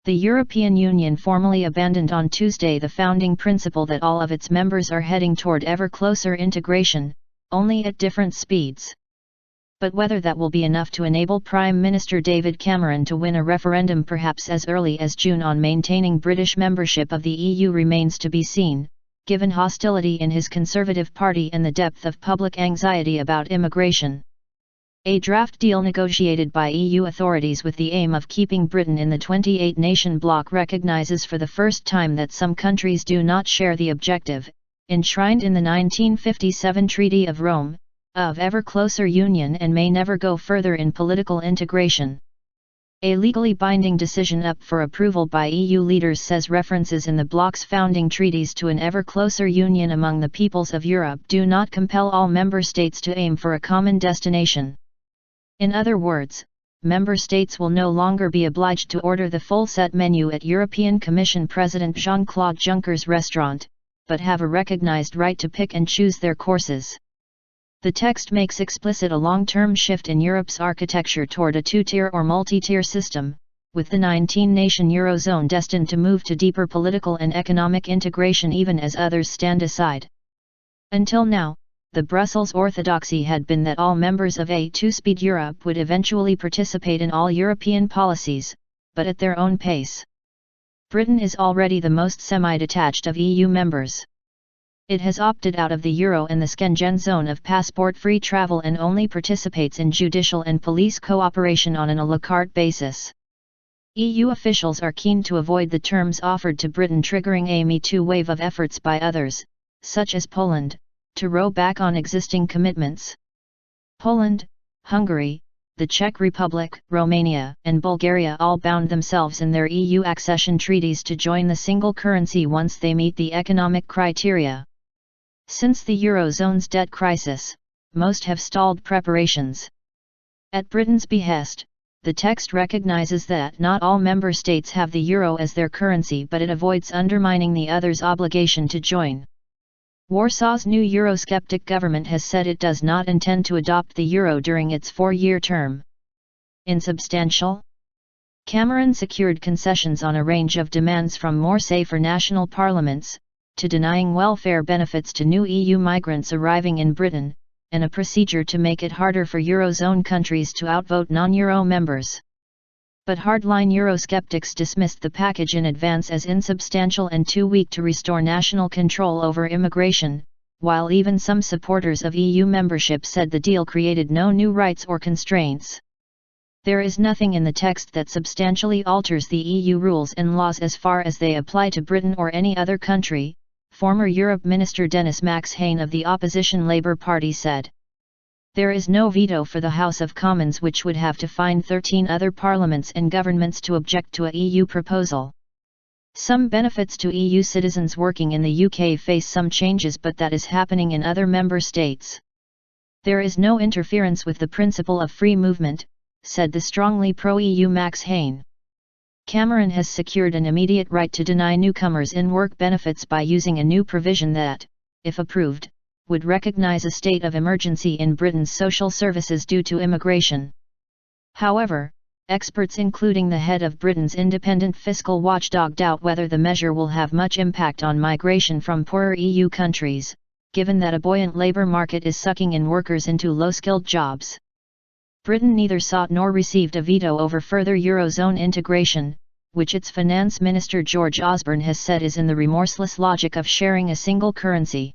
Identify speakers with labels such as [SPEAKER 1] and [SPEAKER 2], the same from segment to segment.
[SPEAKER 1] The European Union formally abandoned on Tuesday the founding principle that all of its members are heading toward ever closer integration, only at different speeds. But whether that will be enough to enable Prime Minister David Cameron to win a referendum perhaps as early as June on maintaining British membership of the EU remains to be seen, given hostility in his Conservative Party and the depth of public anxiety about immigration. A draft deal negotiated by EU authorities with the aim of keeping Britain in the 28-nation bloc recognizes for the first time that some countries do not share the objective, enshrined in the 1957 Treaty of Rome, of ever closer union and may never go further in political integration. A legally binding decision up for approval by EU leaders says references in the bloc's founding treaties to an ever closer union among the peoples of Europe do not compel all member states to aim for a common destination. In other words, member states will no longer be obliged to order the full-set menu at European Commission President Jean-Claude Juncker's restaurant, but have a recognized right to pick and choose their courses. The text makes explicit a long-term shift in Europe's architecture toward a two-tier or multi-tier system, with the 19-nation Eurozone destined to move to deeper political and economic integration even as others stand aside. Until now, the Brussels orthodoxy had been that all members of a two-speed Europe would eventually participate in all European policies, but at their own pace. Britain is already the most semi-detached of EU members. It has opted out of the euro and the Schengen zone of passport-free travel and only participates in judicial and police cooperation on an à la carte basis. EU officials are keen to avoid the terms offered to Britain triggering a Me Too wave of efforts by others, such as Poland, to row back on existing commitments. Poland, Hungary, the Czech Republic, Romania, and Bulgaria all bound themselves in their EU accession treaties to join the single currency once they meet the economic criteria. Since the Eurozone's debt crisis, most have stalled preparations. At Britain's behest, the text recognizes that not all member states have the euro as their currency, but it avoids undermining the others' obligation to join. Warsaw's new Eurosceptic government has said it does not intend to adopt the euro during its 4-year term. Insubstantial? Cameron secured concessions on a range of demands from more safer national parliaments, to denying welfare benefits to new EU migrants arriving in Britain, and a procedure to make it harder for Eurozone countries to outvote non-Euro members. But hardline Eurosceptics dismissed the package in advance as insubstantial and too weak to restore national control over immigration, while even some supporters of EU membership said the deal created no new rights or constraints. There is nothing in the text that substantially alters the EU rules and laws as far as they apply to Britain or any other country, former Europe Minister Denis Max-Hayne of the opposition Labour Party said. There is no veto for the House of Commons, which would have to find 13 other parliaments and governments to object to a EU proposal. Some benefits to EU citizens working in the UK face some changes, but that is happening in other member states. There is no interference with the principle of free movement, said the strongly pro-EU Max-Hayne. Cameron has secured an immediate right to deny newcomers in-work benefits by using a new provision that, if approved, would recognise a state of emergency in Britain's social services due to immigration. However, experts including the head of Britain's independent fiscal watchdog doubt whether the measure will have much impact on migration from poorer EU countries, given that a buoyant labour market is sucking in workers into low-skilled jobs. Britain neither sought nor received a veto over further Eurozone integration, which its finance minister George Osborne has said is in the remorseless logic of sharing a single currency.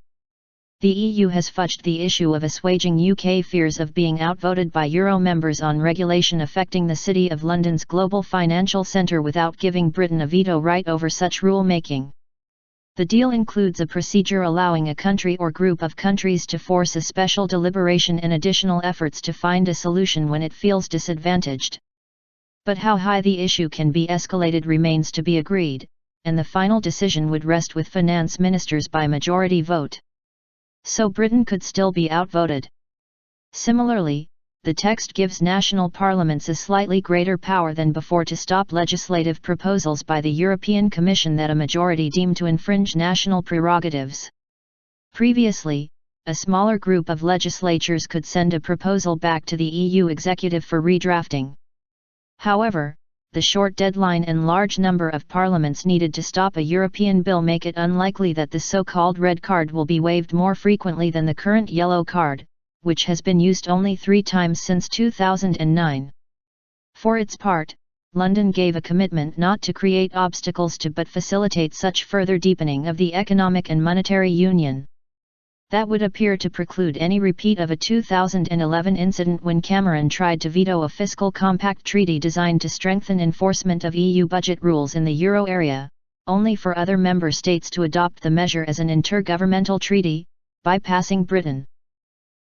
[SPEAKER 1] The EU has fudged the issue of assuaging UK fears of being outvoted by Euro members on regulation affecting the City of London's global financial centre without giving Britain a veto right over such rule-making. The deal includes a procedure allowing a country or group of countries to force a special deliberation and additional efforts to find a solution when it feels disadvantaged. But how high the issue can be escalated remains to be agreed, and the final decision would rest with finance ministers by majority vote. So Britain could still be outvoted. Similarly, the text gives national parliaments a slightly greater power than before to stop legislative proposals by the European Commission that a majority deemed to infringe national prerogatives. Previously, a smaller group of legislatures could send a proposal back to the EU executive for redrafting. However, the short deadline and large number of parliaments needed to stop a European bill make it unlikely that the so-called red card will be waived more frequently than the current yellow card, which has been used only 3 times since 2009. For its part, London gave a commitment not to create obstacles to but facilitate such further deepening of the economic and monetary union. That would appear to preclude any repeat of a 2011 incident when Cameron tried to veto a fiscal compact treaty designed to strengthen enforcement of EU budget rules in the euro area, only for other member states to adopt the measure as an intergovernmental treaty, bypassing Britain.